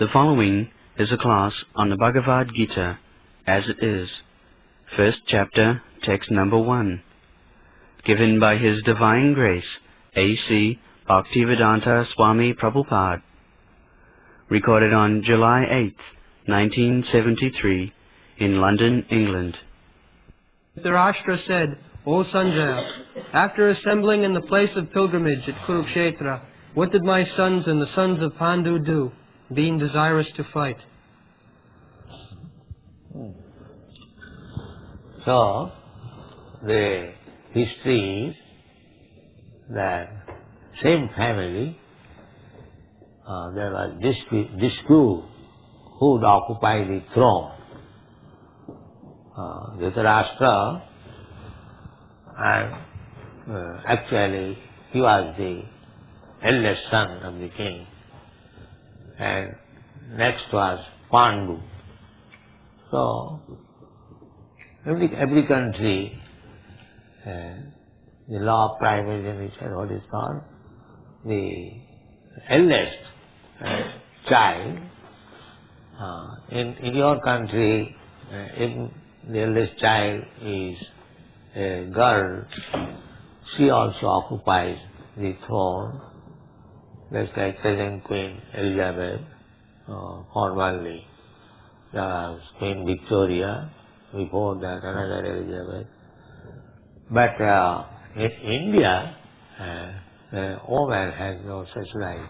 The following is a class on the Bhagavad Gita as it is, first chapter, text number 1, given by His Divine Grace, A.C. Bhaktivedanta Swami Prabhupada, recorded on July 8, 1973, in London, England. Dhritarashtra said, O Sanjaya, after assembling in the place of pilgrimage at Kurukshetra, what did my sons and the sons of Pandu do, being desirous to fight? So, the history is that same family, there was dispute who would occupy the throne. Dhritarashtra, and actually he was the eldest son of the king, and next was Pandu. So every country, the law of primogeniture, what is called, the eldest child, in your country, if the eldest child is a girl, she also occupies the throne. That's like present Queen Elizabeth, formerly there was Queen Victoria, before that another Elizabeth. But in India, the woman has no such right.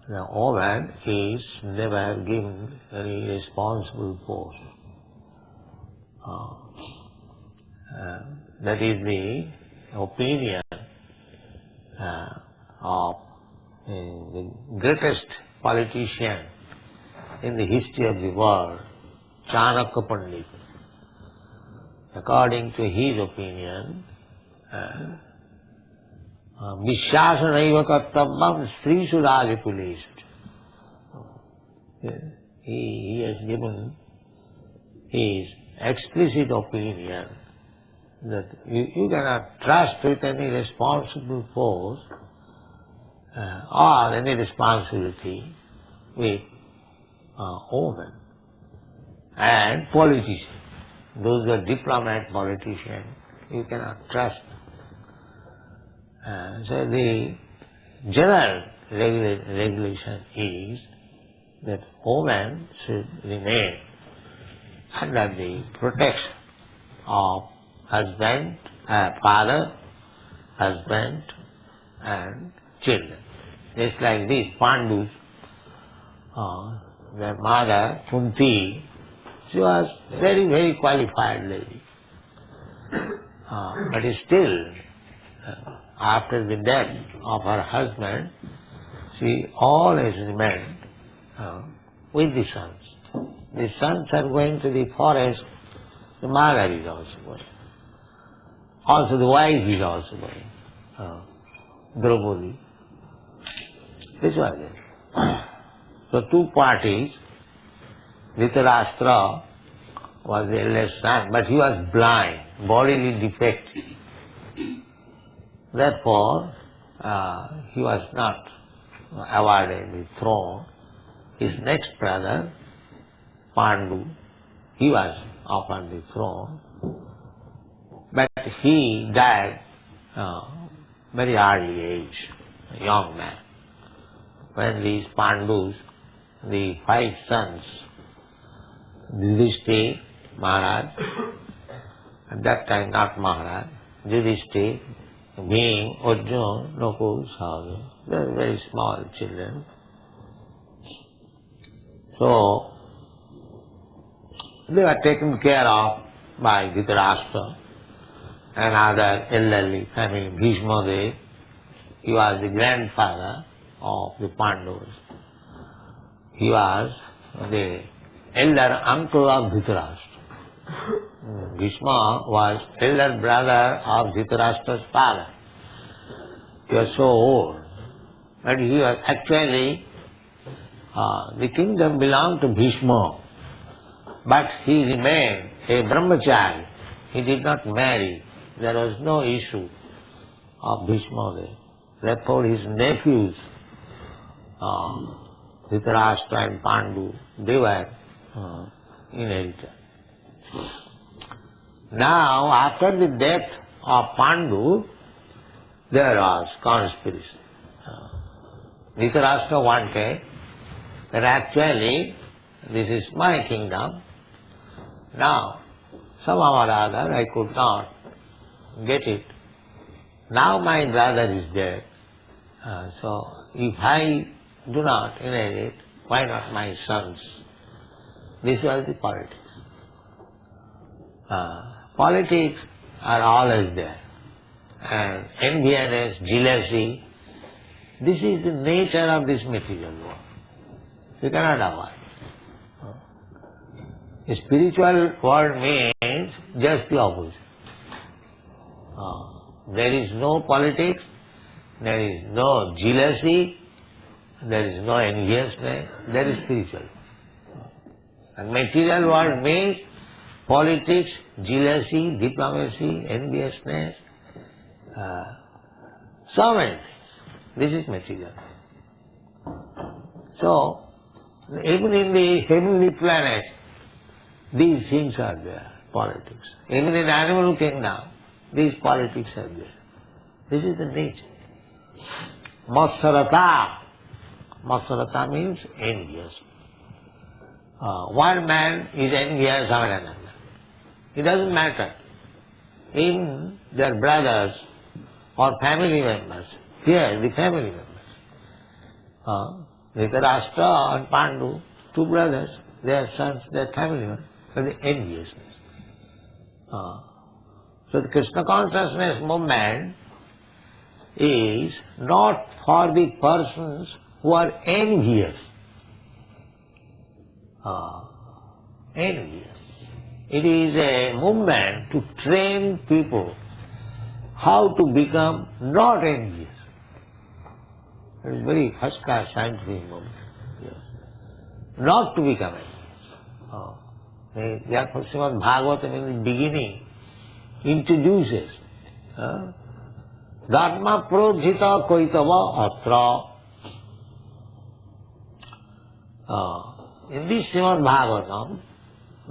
The woman is never given any responsible post. That is the opinion of the greatest politician in the history of the world, Chanakya Pandit. According to his opinion, Vishyasanaiva kartavyam strishu rajakulesu. He has given his explicit opinion that you cannot trust with any responsible post or any responsibility with women and politicians. Those are diplomat politicians, you cannot trust. So the general regulation is that women should remain under the protection of husband, father, husband and children. Just like this, Pandus, their mother, Kunti, she was very, very qualified lady. But still, after the death of her husband, she always remained with the sons. The sons are going to the forest, the mother is also going. Also the wife is also going. Draupadi. This was it. So two parties, Dhritarashtra was the eldest son, but he was blind, bodily defective. Therefore, he was not awarded the throne. His next brother, Pandu, he was offered the throne, but he died very early age, a young man. When these Pandus, the 5 sons, Yudhishthira, Maharaj, at that time not Maharaj, Yudhishthira, Bhim, Arjuna, Nakul, Sahadeva, they were very small children. So they were taken care of by Dhritarashtra and other elderly family. Bhishma Dev, he was the grandfather of the Pandavas. He was the elder uncle of Dhritarashtra. Bhishma was elder brother of Dhritarashtra's father. He was so old, but he was actually, the kingdom belonged to Bhishma, but he remained a brahmachari. He did not marry. There was no issue of Bhishma. Therefore his nephews Dhritarashtra and Pandu, they were inheritors. Now, after the death of Pandu, there was conspiracy. Dhritarashtra wanted that actually this is my kingdom. Now, somehow or other I could not get it. Now my brother is dead. So if I do not inherit, why not my sons? This was the politics. Politics are always there. And enviousness, jealousy, this is the nature of this material world. You cannot avoid. A spiritual world means just the opposite. There is no politics, there is no jealousy, there is no enviousness, there is spiritual. And material world means politics, jealousy, diplomacy, enviousness, so many things. This is material. So, even in the heavenly planet, these things are there, politics. Even in animal kingdom, these politics are there. This is the nature. Matsarata. Matsarata means envious. One man is envious of another. It doesn't matter. Even their brothers or family members, here the family members. Dhritarashtra and Pandu, two brothers, their sons, their family members, for the enviousness. So the Krishna consciousness movement is not for the persons who are envious. Envious. It is a movement to train people how to become not envious. It is very first class scientific movement. Yes. Not to become envious. Therefore Srimad Bhagavatam in the beginning introduces Dharma prodhita koitava atra. In this Srimad Bhagavatam,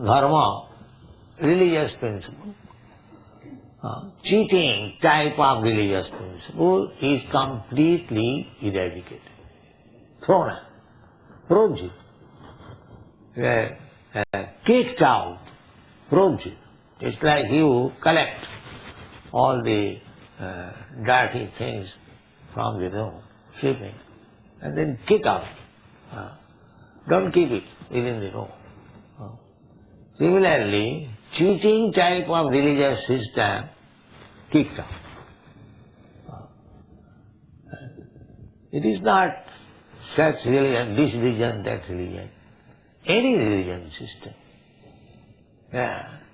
Dharma, religious principle, cheating type of religious principle is completely eradicated, thrown out, prodhita, kicked out, prodhita. It's like you collect all the dirty things from the room, sweeping, and then kick out. Don't keep it within the room. Similarly, cheating type of religious system, kicked out. It is not such religion, this religion, that religion. Any religion system.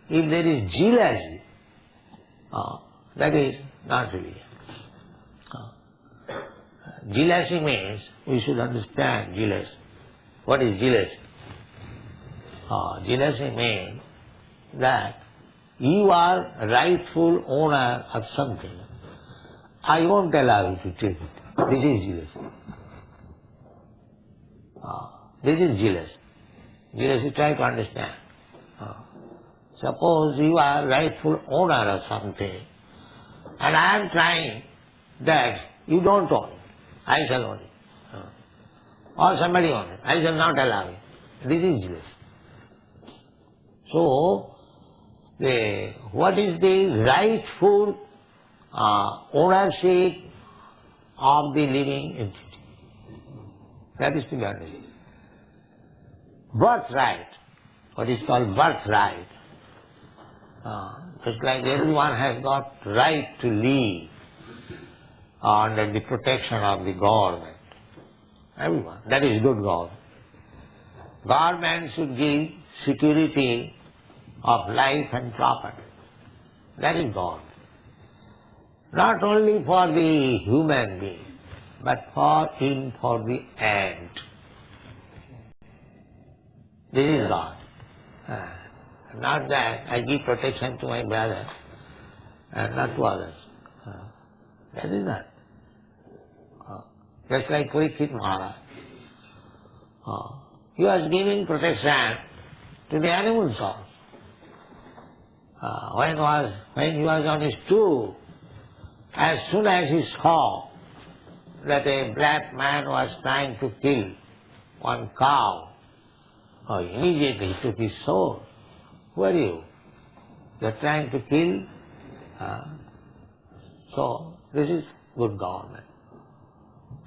If there is jealousy, that is not religion. Jealousy means, we should understand jealousy. What is jealousy? Jealousy means that you are rightful owner of something. I won't allow you to take it. This is jealousy. This is jealousy. Jealousy, try to understand. Suppose you are rightful owner of something, and I am trying that you don't own it. I shall own it. Or somebody owns it. I shall not allow it. This is jealousy. So, what is the rightful ownership of the living entity? That is to be understood. Birthright, what is called birthright. Just like everyone has got right to live under the protection of the government. Everyone. That is good government. Government should give security of life and property. That is government. Not only for the human being, but for the ant. This is God. Not that I give protection to my brother and not to others. That is not. Just like Parikshit Maharaj. he was giving protection to the animals also. When he was on his tour, as soon as he saw that a black man was trying to kill one cow, immediately he took his sword. Who are you? You are trying to kill? So this is good government.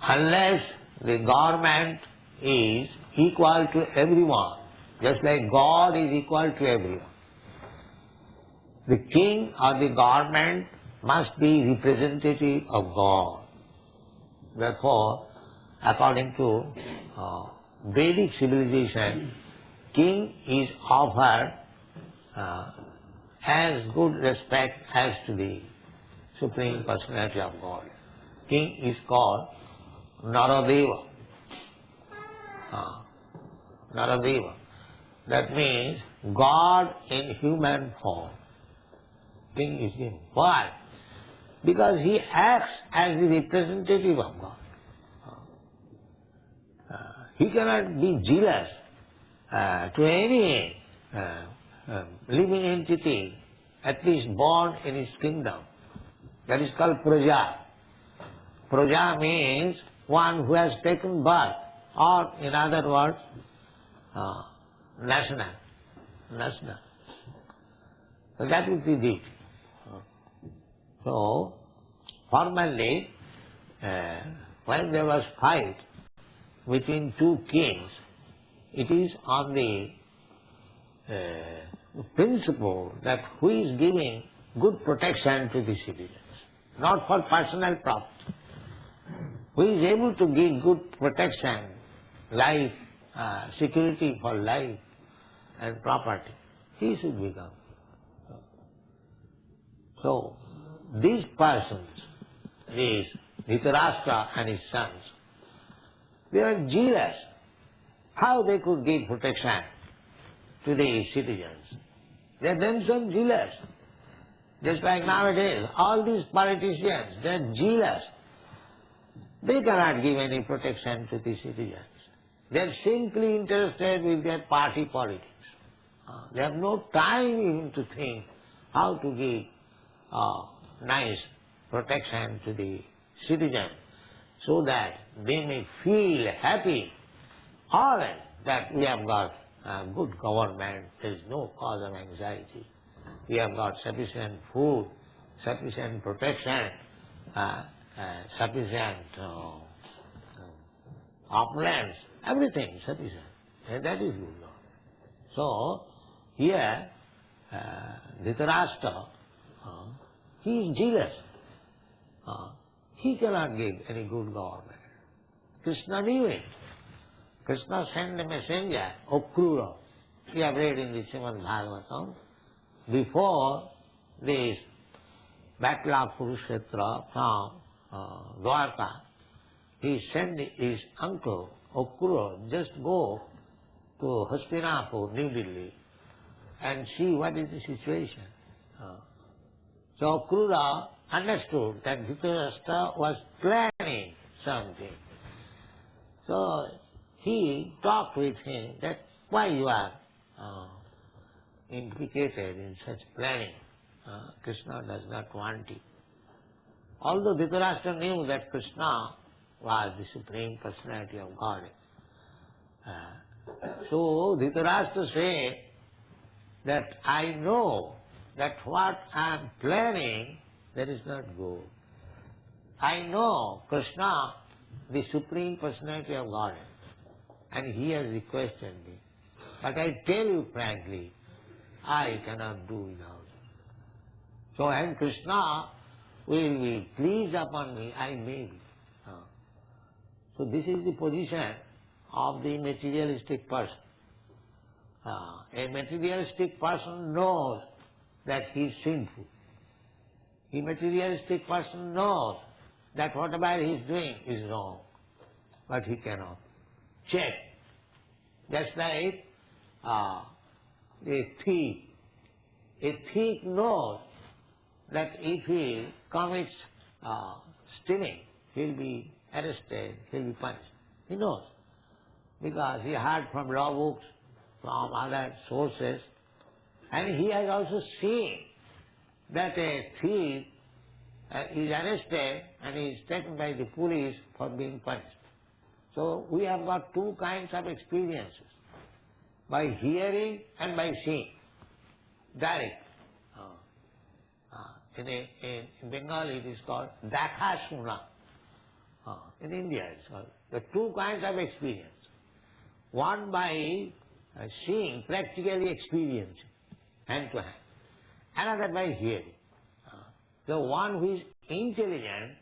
Unless the government is equal to everyone, just like God is equal to everyone, the king or the government must be representative of God. Therefore, according to Vedic civilization, king is offered as good respect as to the Supreme Personality of God. King is called Naradeva. Naradeva. That means God in human form. King is him. Why? Because he acts as the representative of God. He cannot be jealous to any living entity, at least born in his kingdom. That is called Praja. Praja means one who has taken birth, or in other words, national. So that would be deity. So, formerly, when there was fight between two kings, it is on the principle that who is giving good protection to the citizens, not for personal profit. Who is able to give good protection, life, security for life and property, he should become. So, these persons, these Dhritarashtra and his sons, they are jealous how they could give protection to the citizens. They are themselves jealous. Just like nowadays, all these politicians, they are jealous. They cannot give any protection to the citizens. They are simply interested with their party politics. They have no time even to think how to give nice protection to the citizens so that they may feel happy always that we have got good government, there is no cause of anxiety. We have got sufficient food, sufficient protection, sufficient opulence, everything sufficient. And that is good. So, here, Dhritarashtra, he is jealous. He cannot give any good government. Krishna knew it. Krishna sent a messenger, Akrura. We have read in the Srimad Bhagavatam. Before this battle of Kurukshetra from Dwarka, he sent his uncle, Akrura, just go to Hastinapur, New Delhi, and see what is the situation. So Akrura understood that Dhritarashtra was planning something. So he talked with him that why you are implicated in such planning. Krishna does not want it. Although Dhritarashtra knew that Krishna was the Supreme Personality of Godhead. So Dhritarashtra said that I know that what I am planning, that is not good. I know Krishna, the Supreme Personality of Godhead, and he has requested me. But I tell you frankly, I cannot do without him. So when Krishna will be pleased upon me, I may be. So this is the position of the materialistic person. A materialistic person knows that he is sinful. A materialistic person knows that whatever he is doing is wrong, but he cannot check. Just like a thief. A thief knows that if he commits stealing, he will be arrested, he will be punished. He knows. because he heard from law books, from other sources, and he has also seen that a thief is arrested and is taken by the police for being punished. So we have got two kinds of experiences, by hearing and by seeing, direct. In Bengali it is called Dakha Suna. In India it is called. The two kinds of experience. One by seeing, practically experiencing, hand to hand. Another by hearing. The one who is intelligent,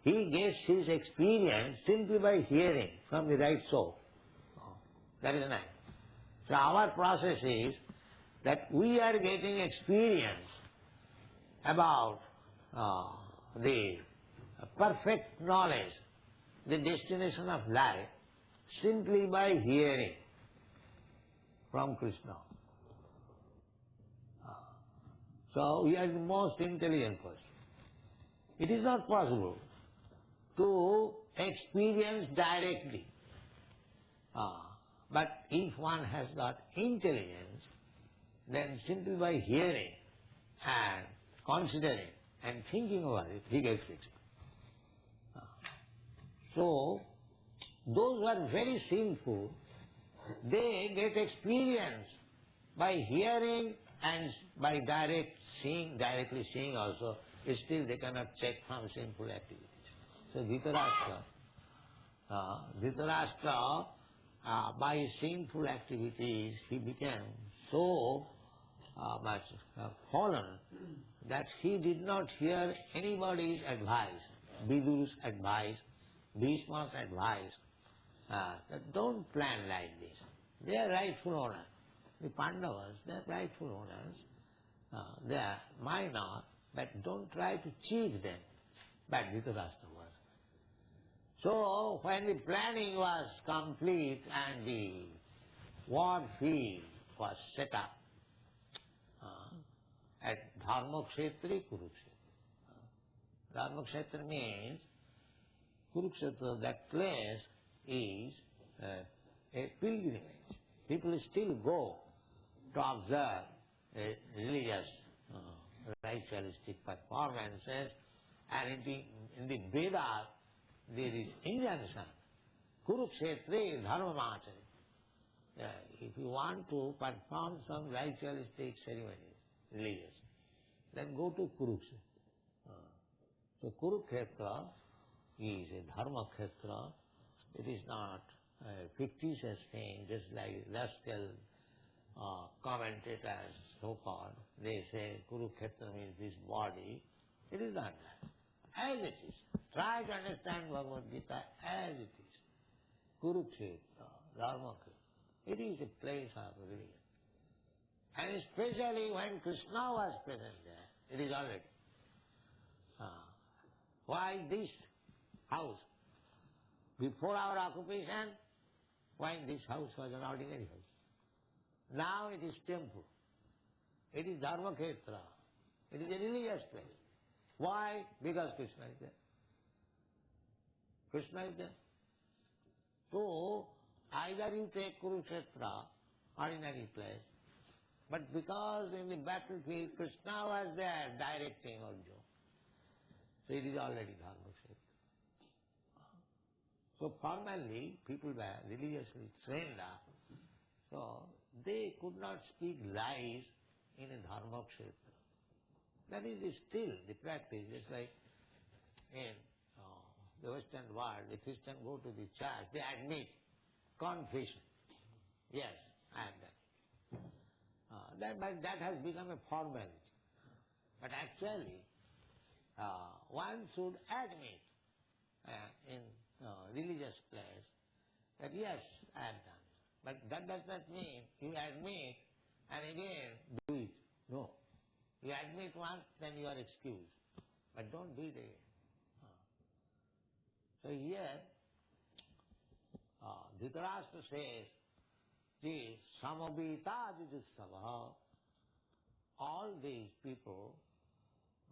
he gets his experience simply by hearing from the right source. That is nice. So our process is that we are getting experience about the perfect knowledge, the destination of life, simply by hearing from Krishna. So we are the most intelligent person. It is not possible to experience directly. But if one has got intelligence, then simply by hearing and considering and thinking about it, he gets it. So, those who are very sinful, they get experience by hearing and by directly seeing also, still they cannot check from sinful activities. So Dhritarashtra, by sinful activities, he became so much fallen that he did not hear anybody's advice, Vidu's advice, Bhishma's advice, that don't plan like this. They are rightful owners. The Pandavas, they are rightful owners. They are minor, but don't try to cheat them. But Dhritarashtra was. So when the planning was complete and the war field was set up at Dharmakshetri Kurukshetra. Dharmakshetra means Kurukshetra, that place is a pilgrimage. People still go to observe religious ritualistic performances, and in the Vedas there is injunction, Kurukshetri dharma machari. If you want to perform some ritualistic ceremonies, religious, then go to Kurukshetra. So Kurukshetra is a dharma kshetra. It is not a fictitious thing, just like rascal commentators, so-called. They say Kurukshetra means this body. It is not that. As it is. Try to understand Bhagavad Gita as it is. Kurukshetra, Dharma Kshetra. It is a place of religion. And especially when Krishna was present there, it is already. Why this house? Before our occupation, why this house was an ordinary house? Now it is temple. It is Dharma Kshetra. It is a religious place. Why? Because Krishna is there. Krishna is there. So, either you take Kurukshetra, ordinary place, but because in the battlefield Krishna was there directing Arjuna, so it is already Dharma Kshetra. So formally people were religiously trained up, so they could not speak lies in a Dharma Kshetra. That is still the practice, just like in the Western world, the Christians go to the church, they admit confession. Yes, I am that. But that has become a formality. But actually, one should admit in religious place that yes, I have done. But that does not mean you admit and again do it. No. You admit once, then you are excused. But don't do it again. So here, Dhritarashtra says, the samabita jujusava, all these people,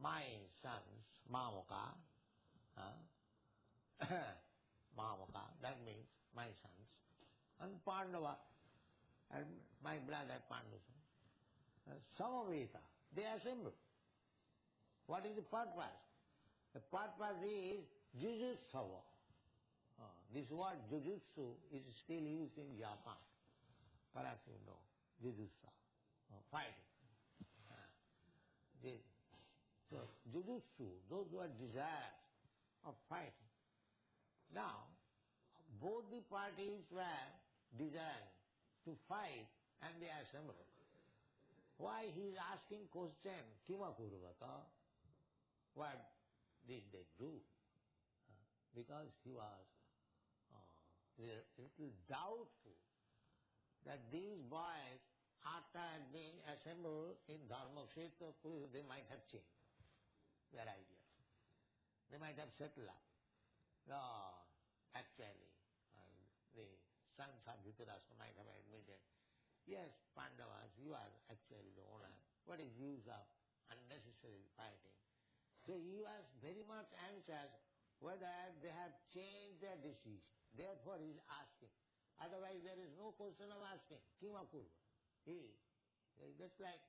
my sons, mamaka, mamaka, that means my sons, and Pandava, and my brother Pandu, Samaveta, they assemble. What is the purpose? The purpose is Jujutsu. This word Jujutsu is still used in Japan. Perhaps you know, Jujutsu, fighting. So Jujutsu, those who are desirous of fighting. Now, both the parties were desiring to fight and they assembled. Why he is asking question, Kima Kurvata? What did they do? Because he was a little doubtful that these boys, after being assembled in Dharmakshetra, they might have changed their ideas. They might have settled up. Actually, the sons of Dhritarashtra might have admitted, yes, Pandavas, you are actually the owner. What is use of unnecessary fighting? So he was very much anxious whether they have changed their decision. Therefore he is asking. Otherwise there is no question of asking. Kima kurva. Just like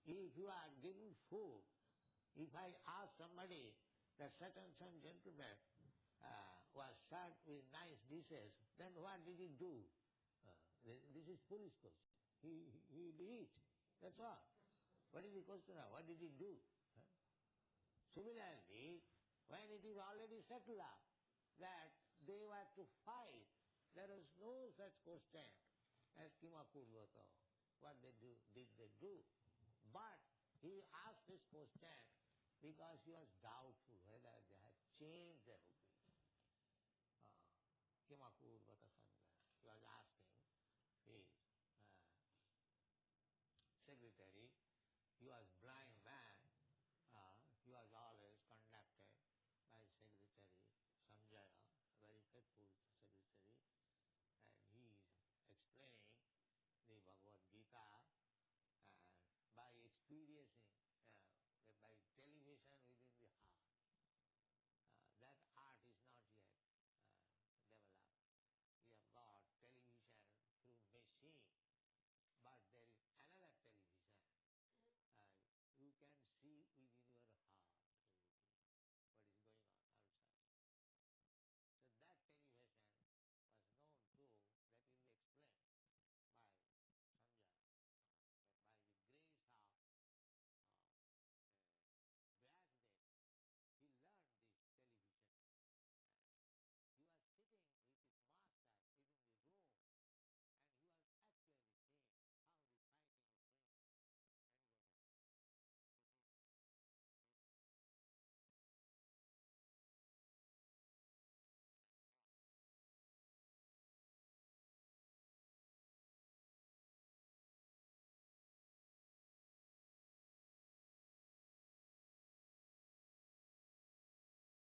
if you are giving food, if I ask somebody that such and such gentleman was served with nice dishes, then what did he do? This is foolish question. He eat. That's all. What is the question of what did he do? Similarly, when it is already settled up that they were to fight, there was no such question as Kima Kurvata. What did they do? But he asked this question because he was doubtful whether they had changed their opinion. Kima Kurvata Sangha. He was asking his secretary. He was blind man. He was always conducted by secretary Sanjaya, a very faithful secretary, and he is explaining the Bhagavad Gita by experiencing, by television within the heart. That art is not yet developed. We have got television through machine, but there is another television. You can see within your